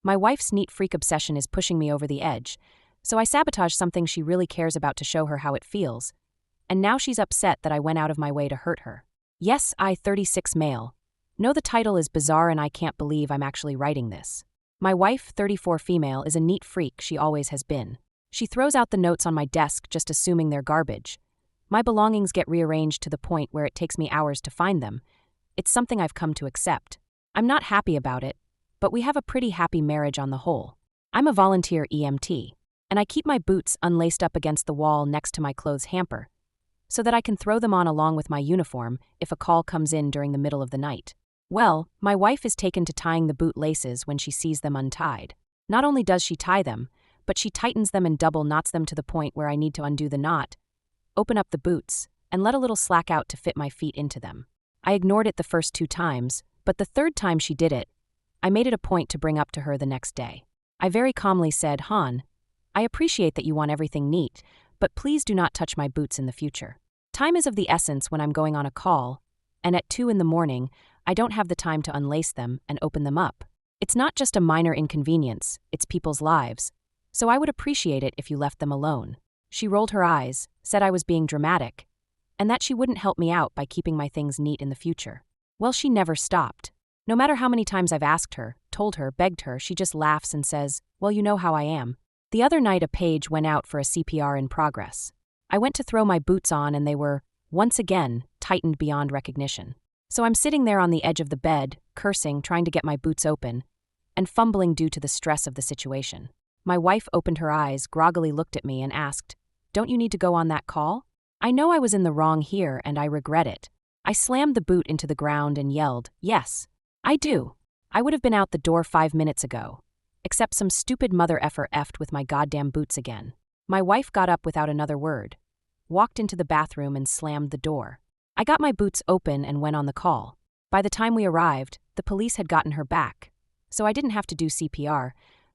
My wife's neat freak obsession is pushing me over the edge, so I sabotage something she really cares about to show her how it feels, and now she's upset that I went out of my way to hurt her. Yes, I, 36 male. Know the title is bizarre and I can't believe I'm actually writing this. My wife, 34 female, is a neat freak, she always has been. She throws out the notes on my desk just assuming they're garbage. My belongings get rearranged to the point where it takes me hours to find them. It's something I've come to accept. I'm not happy about it, but we have a pretty happy marriage on the whole. I'm a volunteer EMT, and I keep my boots unlaced up against the wall next to my clothes hamper, so that I can throw them on along with my uniform if a call comes in during the middle of the night. Well, my wife is taken to tying the boot laces when she sees them untied. Not only does she tie them, but she tightens them and double knots them to the point where I need to undo the knot, open up the boots, and let a little slack out to fit my feet into them. I ignored it the first 2 times, but the 3rd time she did it, I made it a point to bring up to her the next day. I very calmly said, "Hon, I appreciate that you want everything neat, but please do not touch my boots in the future. Time is of the essence when I'm going on a call, and at 2 in the morning, I don't have the time to unlace them and open them up. It's not just a minor inconvenience, it's people's lives, so I would appreciate it if you left them alone." She rolled her eyes, said I was being dramatic, and that she wouldn't help me out by keeping my things neat in the future. Well, she never stopped. No matter how many times I've asked her, told her, begged her, she just laughs and says, "Well, you know how I am." The other night a page went out for a CPR in progress. I went to throw my boots on and they were, once again, tightened beyond recognition. So I'm sitting there on the edge of the bed, cursing, trying to get my boots open, and fumbling due to the stress of the situation. My wife opened her eyes, groggily looked at me and asked, "Don't you need to go on that call?" I know I was in the wrong here and I regret it. I slammed the boot into the ground and yelled, "Yes, I do. I would have been out the door 5 minutes ago. Except some stupid mother effer effed with my goddamn boots again." My wife got up without another word, walked into the bathroom and slammed the door. I got my boots open and went on the call. By the time we arrived, the police had gotten her back, so I didn't have to do CPR,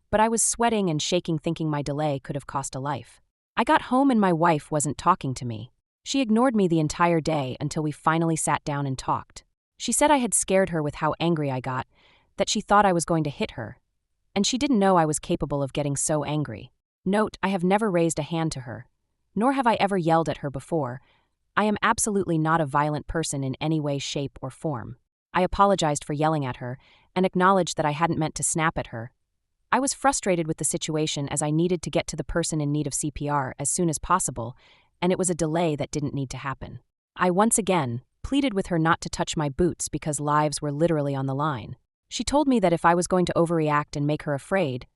but I was sweating and shaking thinking my delay could have cost a life. I got home and my wife wasn't talking to me. She ignored me the entire day until we finally sat down and talked. She said I had scared her with how angry I got, that she thought I was going to hit her, and she didn't know I was capable of getting so angry. Note, I have never raised a hand to her, nor have I ever yelled at her before. I am absolutely not a violent person in any way, shape, or form. I apologized for yelling at her and acknowledged that I hadn't meant to snap at her. I was frustrated with the situation as I needed to get to the person in need of CPR as soon as possible, and it was a delay that didn't need to happen. I once again pleaded with her not to touch my boots because lives were literally on the line. She told me that if I was going to overreact and make her afraid,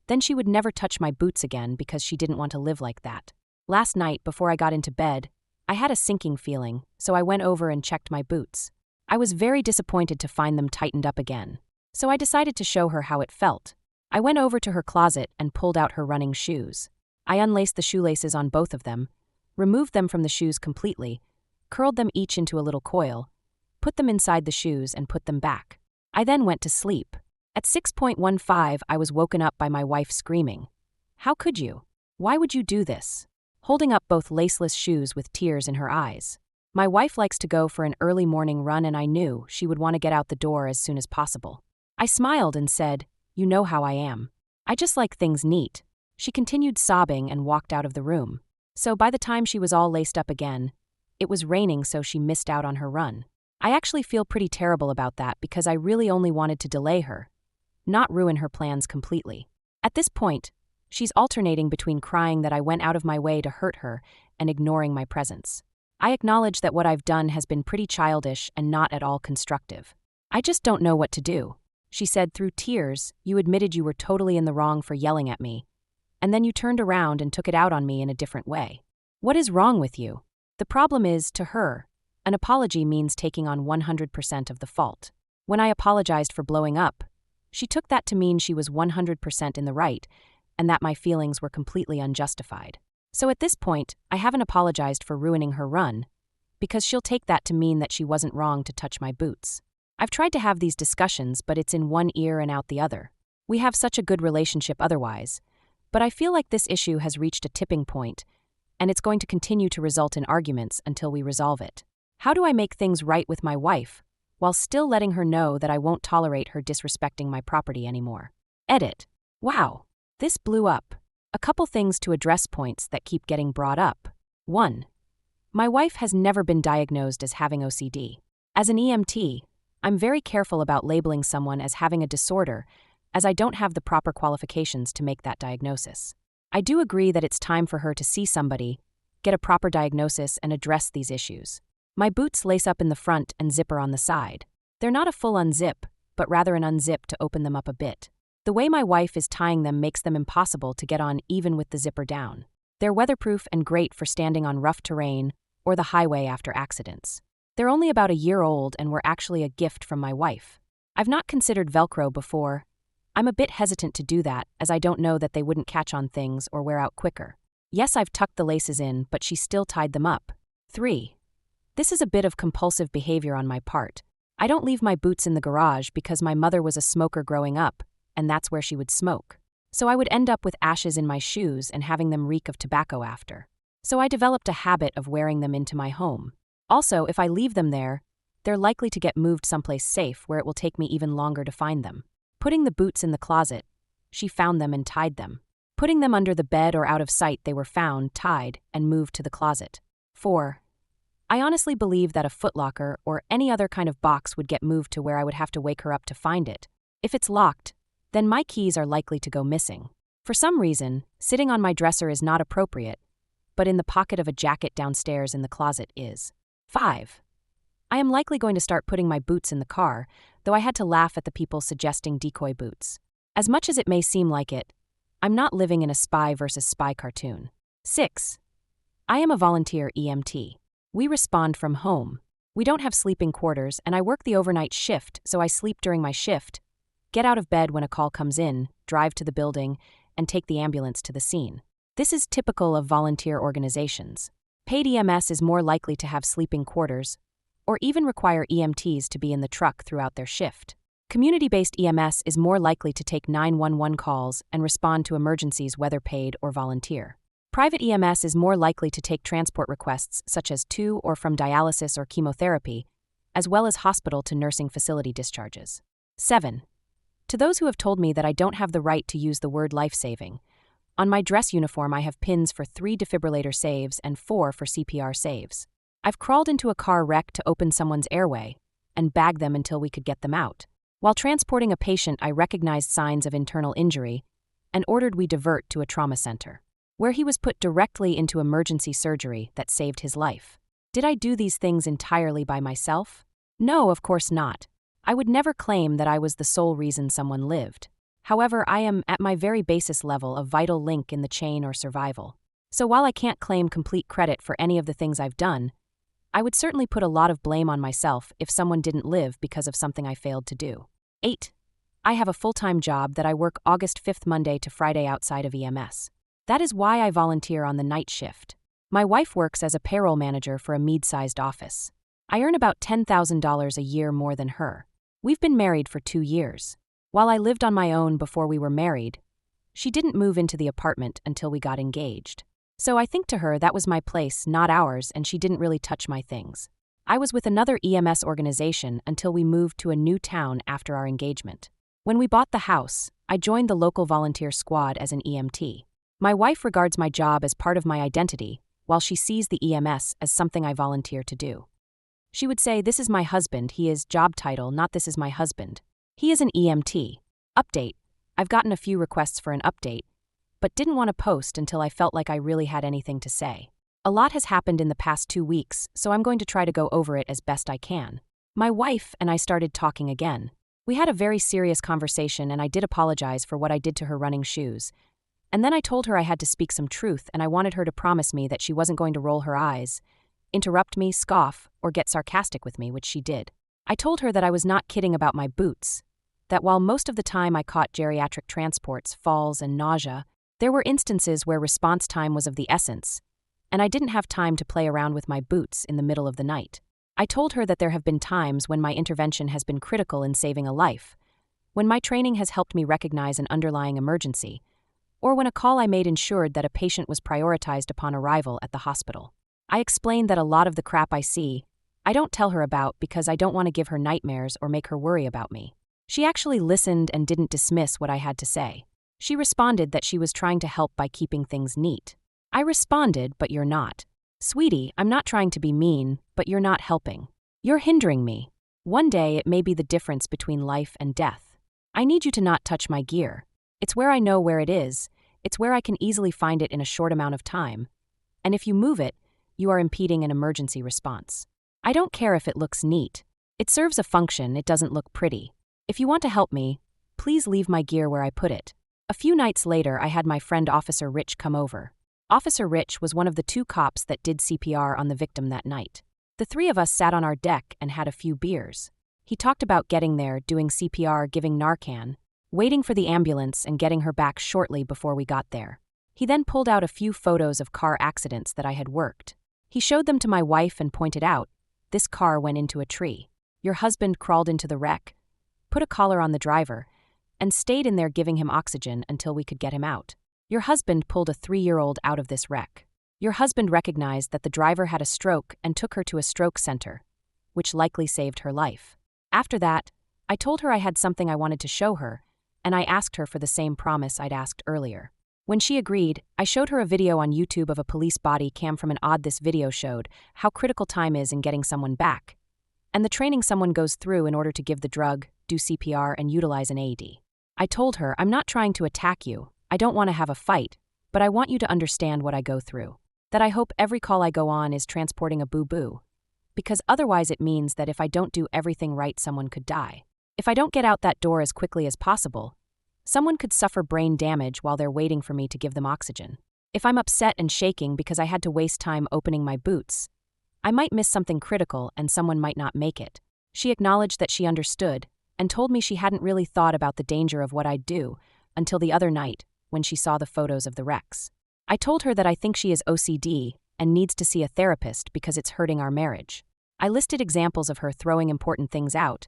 then she would never touch my boots again because she didn't want to live like that. Last night, before I got into bed, I had a sinking feeling, so I went over and checked my boots. I was very disappointed to find them tightened up again, so I decided to show her how it felt. I went over to her closet and pulled out her running shoes. I unlaced the shoelaces on both of them, removed them from the shoes completely, curled them each into a little coil, put them inside the shoes and put them back. I then went to sleep. At 6:15, I was woken up by my wife screaming, "How could you? Why would you do this?" holding up both laceless shoes with tears in her eyes. My wife likes to go for an early morning run and I knew she would want to get out the door as soon as possible. I smiled and said, "You know how I am. I just like things neat." She continued sobbing and walked out of the room. So by the time she was all laced up again, it was raining, so she missed out on her run. I actually feel pretty terrible about that because I really only wanted to delay her, not ruin her plans completely. At this point, she's alternating between crying that I went out of my way to hurt her and ignoring my presence. I acknowledge that what I've done has been pretty childish and not at all constructive. "I just don't know what to do," she said through tears. "You admitted you were totally in the wrong for yelling at me, and then you turned around and took it out on me in a different way. What is wrong with you?" The problem is, to her, an apology means taking on 100% of the fault. When I apologized for blowing up, she took that to mean she was 100% in the right and that my feelings were completely unjustified. So at this point, I haven't apologized for ruining her run, because she'll take that to mean that she wasn't wrong to touch my boots. I've tried to have these discussions, but it's in one ear and out the other. We have such a good relationship otherwise, but I feel like this issue has reached a tipping point, and it's going to continue to result in arguments until we resolve it. How do I make things right with my wife, while still letting her know that I won't tolerate her disrespecting my property anymore? Edit. Wow. This blew up. A couple things to address points that keep getting brought up. 1. My wife has never been diagnosed as having OCD. As an EMT, I'm very careful about labeling someone as having a disorder, as I don't have the proper qualifications to make that diagnosis. I do agree that it's time for her to see somebody, get a proper diagnosis, and address these issues. My boots lace up in the front and zipper on the side. They're not a full unzip, but rather an unzip to open them up a bit. The way my wife is tying them makes them impossible to get on even with the zipper down. They're weatherproof and great for standing on rough terrain or the highway after accidents. They're only about a year old and were actually a gift from my wife. I've not considered Velcro before. I'm a bit hesitant to do that, as I don't know that they wouldn't catch on things or wear out quicker. Yes, I've tucked the laces in, but she still tied them up. 3. This is a bit of compulsive behavior on my part. I don't leave my boots in the garage because my mother was a smoker growing up, and that's where she would smoke. So I would end up with ashes in my shoes and having them reek of tobacco after. So I developed a habit of wearing them into my home. Also, if I leave them there, they're likely to get moved someplace safe where it will take me even longer to find them. Putting the boots in the closet, she found them and tied them. Putting them under the bed or out of sight, they were found, tied, and moved to the closet. 4. I honestly believe that a footlocker or any other kind of box would get moved to where I would have to wake her up to find it. If it's locked, then my keys are likely to go missing. For some reason, sitting on my dresser is not appropriate, but in the pocket of a jacket downstairs in the closet is. 5. I am likely going to start putting my boots in the car, though I had to laugh at the people suggesting decoy boots. As much as it may seem like it, I'm not living in a spy versus spy cartoon. 6. I am a volunteer EMT. We respond from home. We don't have sleeping quarters, and I work the overnight shift, so I sleep during my shift, get out of bed when a call comes in, drive to the building, and take the ambulance to the scene. This is typical of volunteer organizations. Paid EMS is more likely to have sleeping quarters, or even require EMTs to be in the truck throughout their shift. Community-based EMS is more likely to take 911 calls and respond to emergencies whether paid or volunteer. Private EMS is more likely to take transport requests such as to or from dialysis or chemotherapy, as well as hospital to nursing facility discharges. 7. To those who have told me that I don't have the right to use the word life-saving, on my dress uniform I have pins for 3 defibrillator saves and 4 for CPR saves. I've crawled into a car wreck to open someone's airway and bag them until we could get them out. While transporting a patient, I recognized signs of internal injury and ordered we divert to a trauma center, where he was put directly into emergency surgery that saved his life. Did I do these things entirely by myself? No, of course not. I would never claim that I was the sole reason someone lived. However, I am, at my very basis level, a vital link in the chain or survival. So while I can't claim complete credit for any of the things I've done, I would certainly put a lot of blame on myself if someone didn't live because of something I failed to do. 8. I have a full-time job that I work August 5th Monday to Friday outside of EMS. That is why I volunteer on the night shift. My wife works as a payroll manager for a mid-sized office. I earn about $10,000 a year more than her. We've been married for 2 years. While I lived on my own before we were married, she didn't move into the apartment until we got engaged. So I think to her that was my place, not ours, and she didn't really touch my things. I was with another EMS organization until we moved to a new town after our engagement. When we bought the house, I joined the local volunteer squad as an EMT. My wife regards my job as part of my identity, while she sees the EMS as something I volunteer to do. She would say, "This is my husband, he is job title, not this is my husband. He is an EMT. Update. I've gotten a few requests for an update, but didn't want to post until I felt like I really had anything to say. A lot has happened in the past 2 weeks, so I'm going to try to go over it as best I can." My wife and I started talking again. We had a very serious conversation, and I did apologize for what I did to her running shoes. And then I told her I had to speak some truth, and I wanted her to promise me that she wasn't going to roll her eyes, interrupt me, scoff, or get sarcastic with me, which she did. I told her that I was not kidding about my boots, that while most of the time I caught geriatric transports, falls, and nausea, there were instances where response time was of the essence, and I didn't have time to play around with my boots in the middle of the night. I told her that there have been times when my intervention has been critical in saving a life, when my training has helped me recognize an underlying emergency, or when a call I made ensured that a patient was prioritized upon arrival at the hospital. I explained that a lot of the crap I see, I don't tell her about because I don't want to give her nightmares or make her worry about me. She actually listened and didn't dismiss what I had to say. She responded that she was trying to help by keeping things neat. I responded, but you're not. Sweetie, I'm not trying to be mean, but you're not helping. You're hindering me. One day it may be the difference between life and death. I need you to not touch my gear. It's where I know where it is. It's where I can easily find it in a short amount of time. And if you move it, you are impeding an emergency response. I don't care if it looks neat. It serves a function, it doesn't look pretty. If you want to help me, please leave my gear where I put it. A few nights later, I had my friend Officer Rich come over. Officer Rich was one of the 2 cops that did CPR on the victim that night. The 3 of us sat on our deck and had a few beers. He talked about getting there, doing CPR, giving Narcan, waiting for the ambulance and getting her back shortly before we got there. He then pulled out a few photos of car accidents that I had worked. He showed them to my wife and pointed out, this car went into a tree. Your husband crawled into the wreck, put a collar on the driver, and stayed in there giving him oxygen until we could get him out. Your husband pulled a 3-year-old out of this wreck. Your husband recognized that the driver had a stroke and took her to a stroke center, which likely saved her life. After that, I told her I had something I wanted to show her, and I asked her for the same promise I'd asked earlier. When she agreed, I showed her a video on YouTube of a police body cam from an odd. This video showed how critical time is in getting someone back, and the training someone goes through in order to give the drug, do CPR, and utilize an AED. I told her, I'm not trying to attack you, I don't want to have a fight, but I want you to understand what I go through. That I hope every call I go on is transporting a boo-boo. Because otherwise it means that if I don't do everything right, someone could die. If I don't get out that door as quickly as possible, someone could suffer brain damage while they're waiting for me to give them oxygen. If I'm upset and shaking because I had to waste time opening my boots, I might miss something critical and someone might not make it. She acknowledged that she understood and told me she hadn't really thought about the danger of what I'd do until the other night when she saw the photos of the wrecks. I told her that I think she is OCD and needs to see a therapist because it's hurting our marriage. I listed examples of her throwing important things out,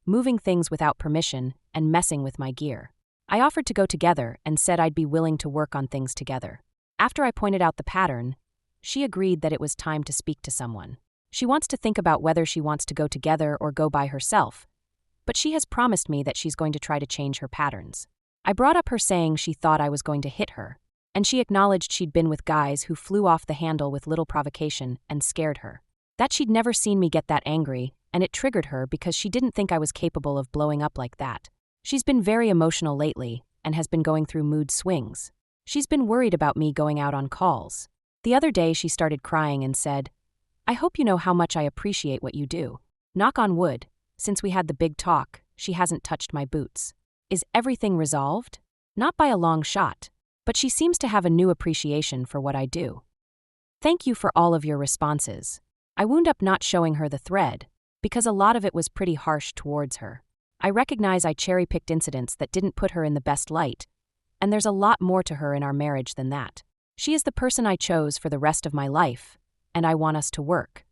moving things without permission, and messing with my gear. I offered to go together and said I'd be willing to work on things together. After I pointed out the pattern, she agreed that it was time to speak to someone. She wants to think about whether she wants to go together or go by herself, but she has promised me that she's going to try to change her patterns. I brought up her saying she thought I was going to hit her, and she acknowledged she'd been with guys who flew off the handle with little provocation and scared her. That she'd never seen me get that angry, and it triggered her because she didn't think I was capable of blowing up like that. She's been very emotional lately and has been going through mood swings. She's been worried about me going out on calls. The other day she started crying and said, I hope you know how much I appreciate what you do. Knock on wood, since we had the big talk, she hasn't touched my boots. Is everything resolved? Not by a long shot, but she seems to have a new appreciation for what I do. Thank you for all of your responses. I wound up not showing her the thread, because a lot of it was pretty harsh towards her. I recognize I cherry-picked incidents that didn't put her in the best light, and there's a lot more to her in our marriage than that. She is the person I chose for the rest of my life, and I want us to work.